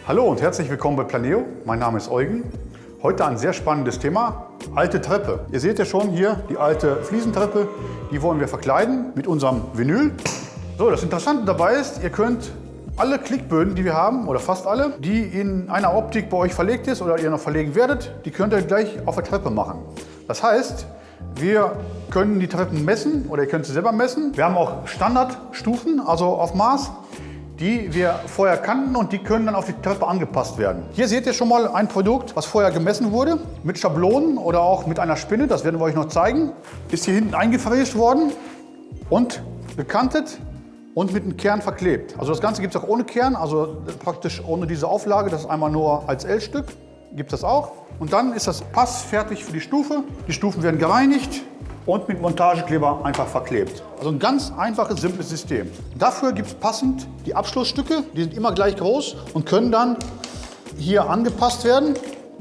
Hallo und herzlich willkommen bei Planeo. Mein Name ist Eugen. Heute ein sehr spannendes Thema, alte Treppe. Ihr seht ja schon hier die alte Fliesentreppe, die wollen wir verkleiden mit unserem Vinyl. So, das Interessante dabei ist, ihr könnt alle Klickböden, die wir haben, oder fast alle, die in einer Optik bei euch verlegt ist oder ihr noch verlegen werdet, die könnt ihr gleich auf der Treppe machen. Das heißt, wir können die Treppen messen oder ihr könnt sie selber messen. Wir haben auch Standardstufen, also auf Maß, die wir vorher kannten und die können dann auf die Treppe angepasst werden. Hier seht ihr schon mal ein Produkt, was vorher gemessen wurde, mit Schablonen oder auch mit einer Spinne, das werden wir euch noch zeigen. Ist hier hinten eingefräst worden und bekantet und mit einem Kern verklebt. Also das Ganze gibt es auch ohne Kern, also praktisch ohne diese Auflage, das ist einmal nur als L-Stück, gibt es das auch. Und dann ist das passfertig für die Stufe. Die Stufen werden gereinigt und mit Montagekleber einfach verklebt. Also ein ganz einfaches, simples System. Dafür gibt es passend die Abschlussstücke, die sind immer gleich groß und können dann hier angepasst werden,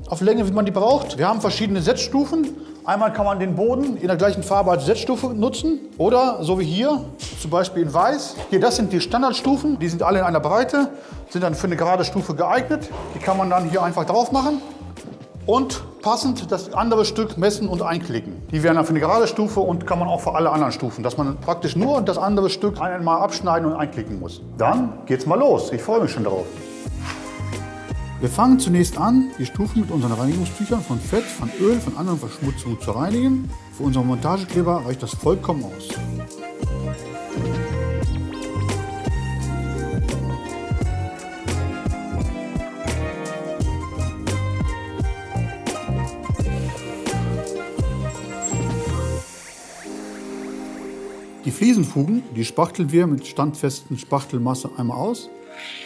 auf Länge, wie man die braucht. Wir haben verschiedene Setzstufen. Einmal kann man den Boden in der gleichen Farbe als Setzstufe nutzen oder so wie hier, zum Beispiel in Weiß. Hier, das sind die Standardstufen, die sind alle in einer Breite, sind dann für eine gerade Stufe geeignet. Die kann man dann hier einfach drauf machen und passend das andere Stück messen und einklicken. Die werden dann für eine gerade Stufe und kann man auch für alle anderen Stufen, dass man praktisch nur das andere Stück einmal abschneiden und einklicken muss. Dann geht's mal los. Ich freue mich schon drauf. Wir fangen zunächst an, die Stufen mit unseren Reinigungstüchern von Fett, von Öl, von anderen Verschmutzungen zu reinigen. Für unseren Montagekleber reicht das vollkommen aus. Die Fliesenfugen, die spachteln wir mit standfesten Spachtelmasse einmal aus.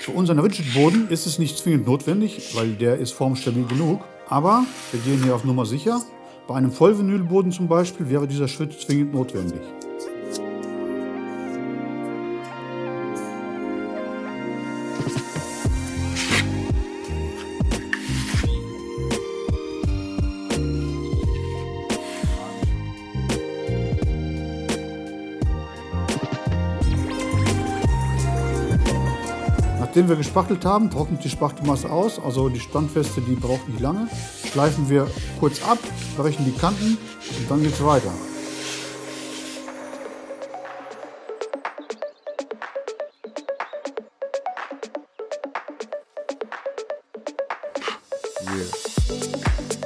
Für unseren Rigid-Boden ist es nicht zwingend notwendig, weil der ist formstabil genug. Aber wir gehen hier auf Nummer sicher. Bei einem Vollvinylboden zum Beispiel wäre dieser Schritt zwingend notwendig. Nachdem wir gespachtelt haben, trocknet die Spachtelmasse aus, also die Standfeste, die braucht nicht lange. Schleifen wir kurz ab, brechen die Kanten und dann geht es weiter.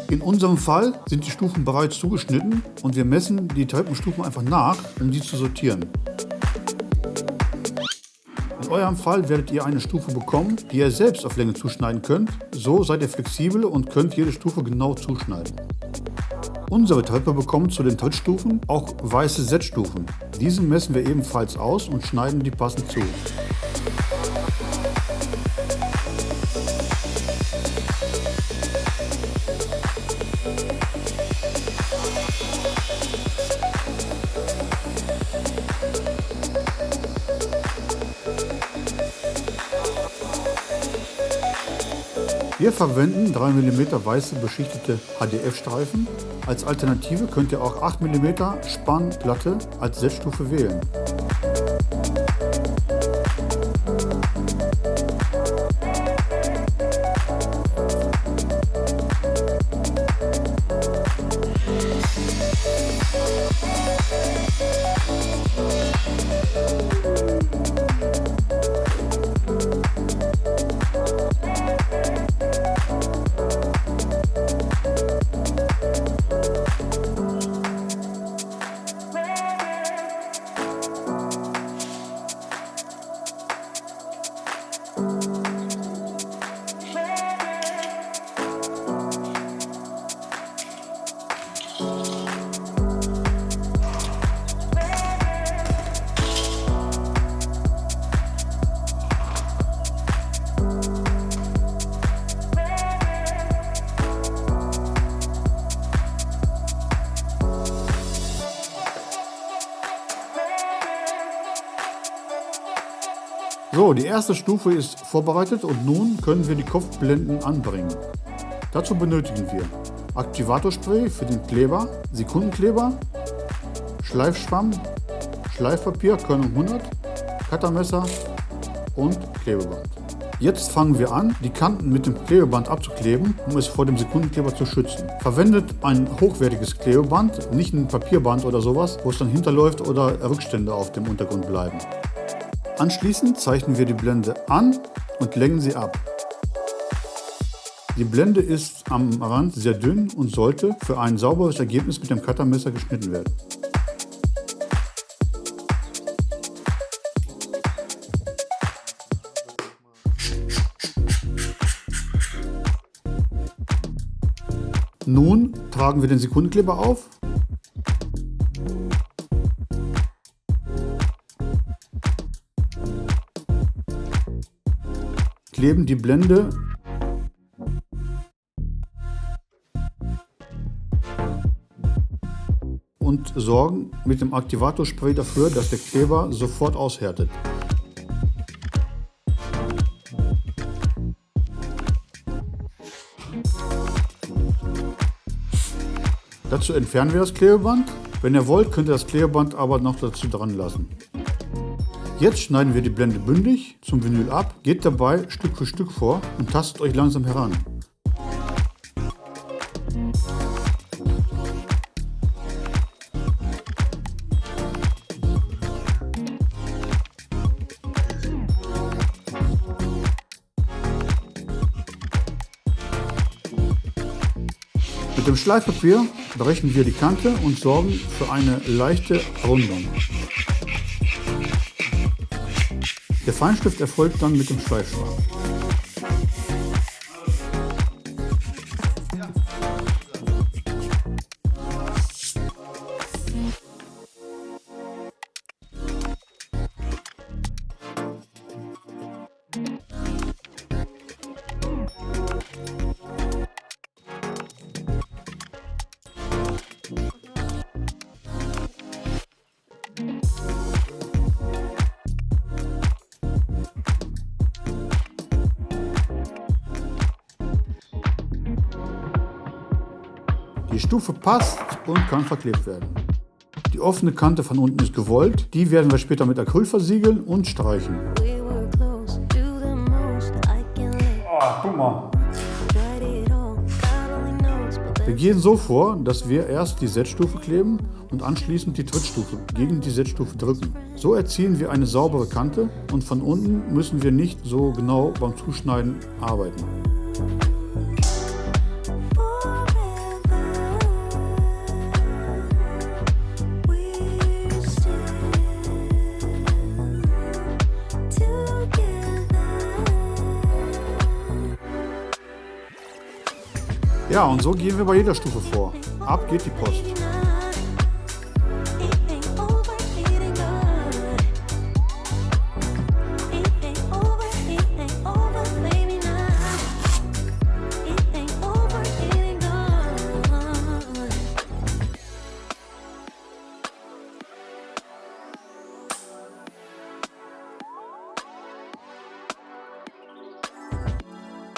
In unserem Fall sind die Stufen bereits zugeschnitten und wir messen die Treppenstufen einfach nach, um sie zu sortieren. In eurem Fall werdet ihr eine Stufe bekommen, die ihr selbst auf Länge zuschneiden könnt. So seid ihr flexibel und könnt jede Stufe genau zuschneiden. Unsere Treppe bekommt zu den Trittstufen auch weiße Setzstufen. Diese messen wir ebenfalls aus und schneiden die passend zu. Wir verwenden 3 mm weiße beschichtete HDF-Streifen. Als Alternative könnt ihr auch 8 mm Spannplatte als Setzstufe wählen. So, die erste Stufe ist vorbereitet und nun können wir die Kopfblenden anbringen. Dazu benötigen wir Aktivatorspray für den Kleber, Sekundenkleber, Schleifschwamm, Schleifpapier Kernung 100, Cuttermesser und Klebeband. Jetzt fangen wir an, die Kanten mit dem Klebeband abzukleben, um es vor dem Sekundenkleber zu schützen. Verwendet ein hochwertiges Klebeband, nicht ein Papierband oder sowas, wo es dann hinterläuft oder Rückstände auf dem Untergrund bleiben. Anschließend zeichnen wir die Blende an und längen sie ab. Die Blende ist am Rand sehr dünn und sollte für ein sauberes Ergebnis mit dem Cuttermesser geschnitten werden. Nun tragen wir den Sekundenkleber auf . Kleben die Blende und sorgen mit dem Aktivatorspray dafür, dass der Kleber sofort aushärtet. Dazu entfernen wir das Klebeband. Wenn ihr wollt, könnt ihr das Klebeband aber noch dazu dran lassen. Jetzt schneiden wir die Blende bündig zum Vinyl ab, geht dabei Stück für Stück vor und tastet euch langsam heran. Mit dem Schleifpapier brechen wir die Kante und sorgen für eine leichte Rundung. Der Feinstift erfolgt dann mit dem Schleifschwamm. Die Stufe passt und kann verklebt werden. Die offene Kante von unten ist gewollt. Die werden wir später mit Acryl versiegeln und streichen. Guck mal. Wir gehen so vor, dass wir erst die Setzstufe kleben und anschließend die Trittstufe gegen die Setzstufe drücken. So erzielen wir eine saubere Kante und von unten müssen wir nicht so genau beim Zuschneiden arbeiten. Ja, und so gehen wir bei jeder Stufe vor. Ab geht die Post.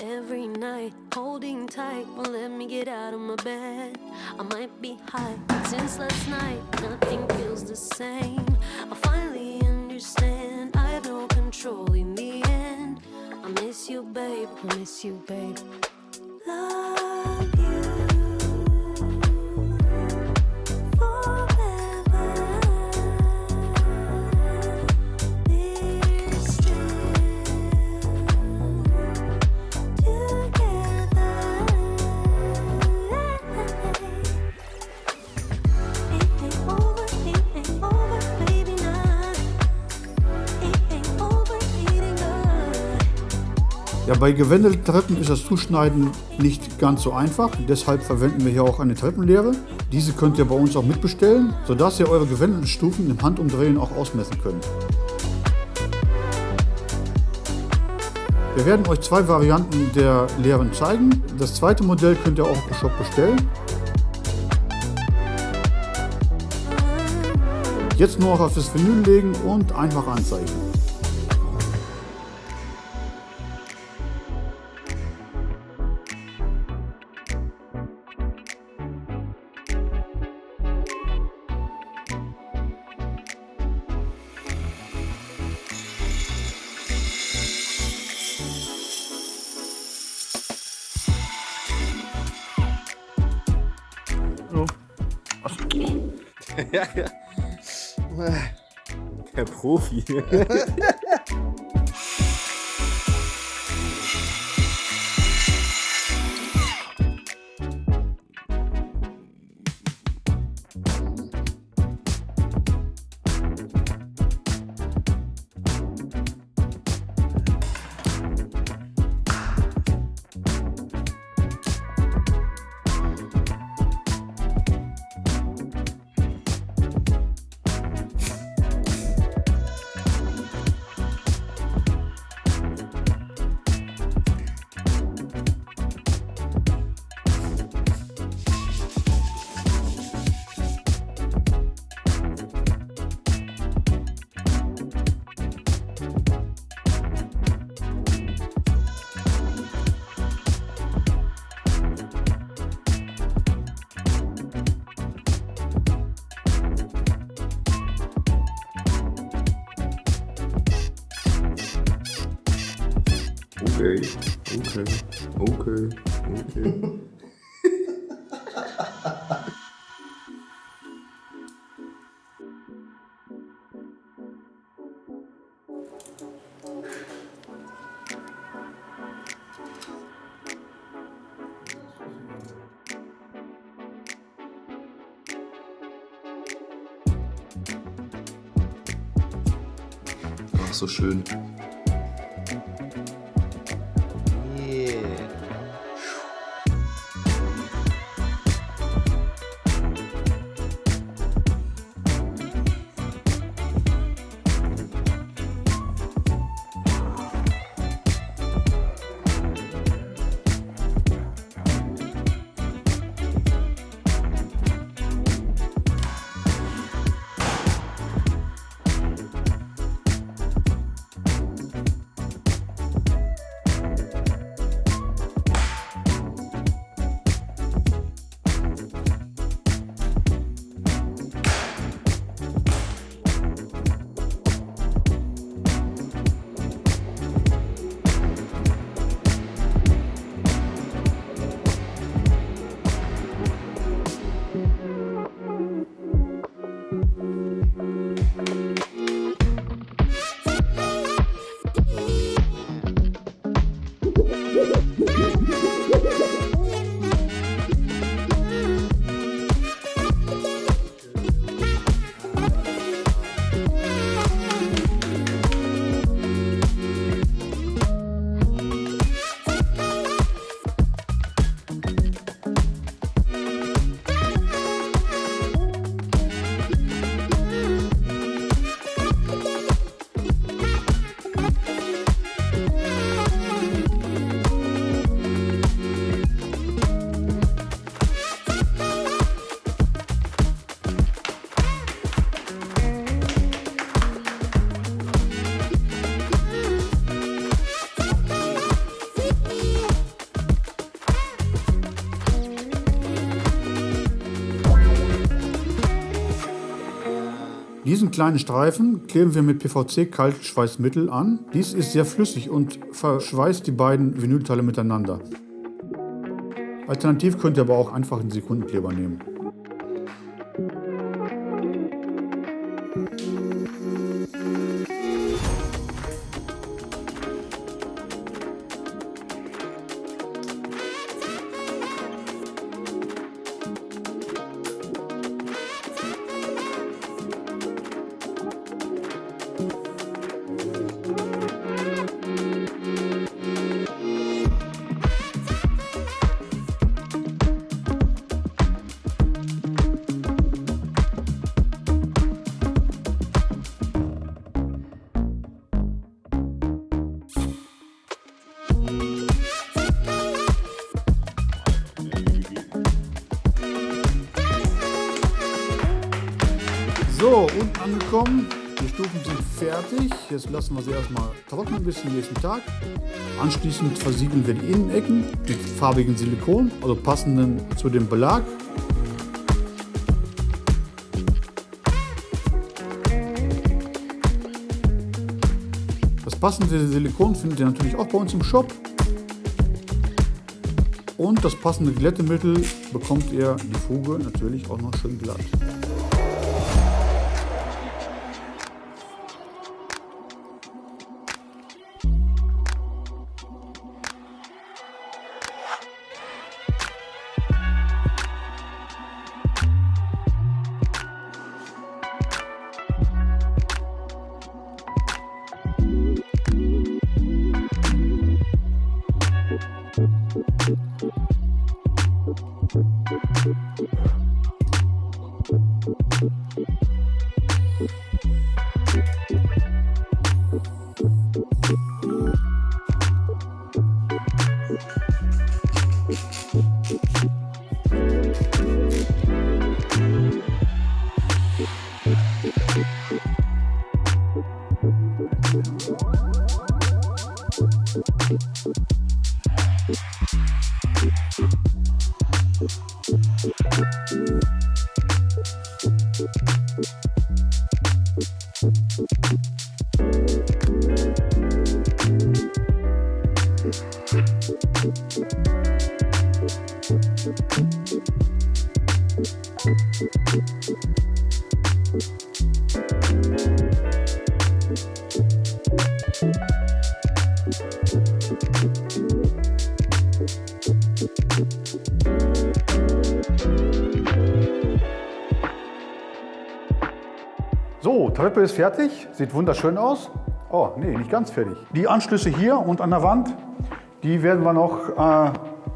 Every night, holding tight, won't let me get out of my bed. I might be high, but since last night, nothing feels the same. I finally understand, I have no control in the end. I miss you, babe, I miss you, babe. Love you forever. We're still Ja, bei gewendelten Treppen ist das Zuschneiden nicht ganz so einfach, deshalb verwenden wir hier auch eine Treppenlehre. Diese könnt ihr bei uns auch mitbestellen, sodass ihr eure gewendelten Stufen im Handumdrehen auch ausmessen könnt. Wir werden euch zwei Varianten der Lehren zeigen. Das zweite Modell könnt ihr auch im Shop bestellen. Jetzt nur noch auf das Vinyl legen und einfach anzeichnen. Ja. Der Profi. Okay. Ach, so schön. Diesen kleinen Streifen kleben wir mit PVC-Kaltschweißmittel an. Dies ist sehr flüssig und verschweißt die beiden Vinylteile miteinander. Alternativ könnt ihr aber auch einfach einen Sekundenkleber nehmen. So, unten angekommen. Die Stufen sind fertig. Jetzt lassen wir sie erstmal trocknen bis zum nächsten Tag. Anschließend versiegeln wir die Innenecken mit farbigem Silikon, also passenden zu dem Belag. Das passende Silikon findet ihr natürlich auch bei uns im Shop. Und das passende Glättemittel bekommt ihr die Fuge natürlich auch noch schön glatt. So, Treppe ist fertig, sieht wunderschön aus. Oh, nee, nicht ganz fertig. Die Anschlüsse hier und an der Wand, die werden wir noch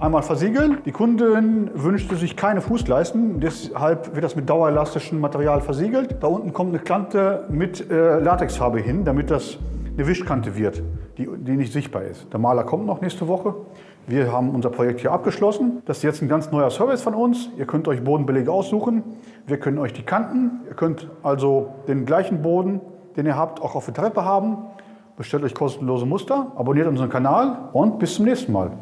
einmal versiegeln. Die Kundin wünschte sich keine Fußleisten, deshalb wird das mit dauerelastischem Material versiegelt. Da unten kommt eine Kante mit Latexfarbe hin, damit das eine Wischkante wird, die nicht sichtbar ist. Der Maler kommt noch nächste Woche. Wir haben unser Projekt hier abgeschlossen. Das ist jetzt ein ganz neuer Service von uns. Ihr könnt euch Bodenbeläge aussuchen. Wir können euch die Kanten. Ihr könnt also den gleichen Boden, den ihr habt, auch auf der Treppe haben. Bestellt euch kostenlose Muster, abonniert unseren Kanal und bis zum nächsten Mal.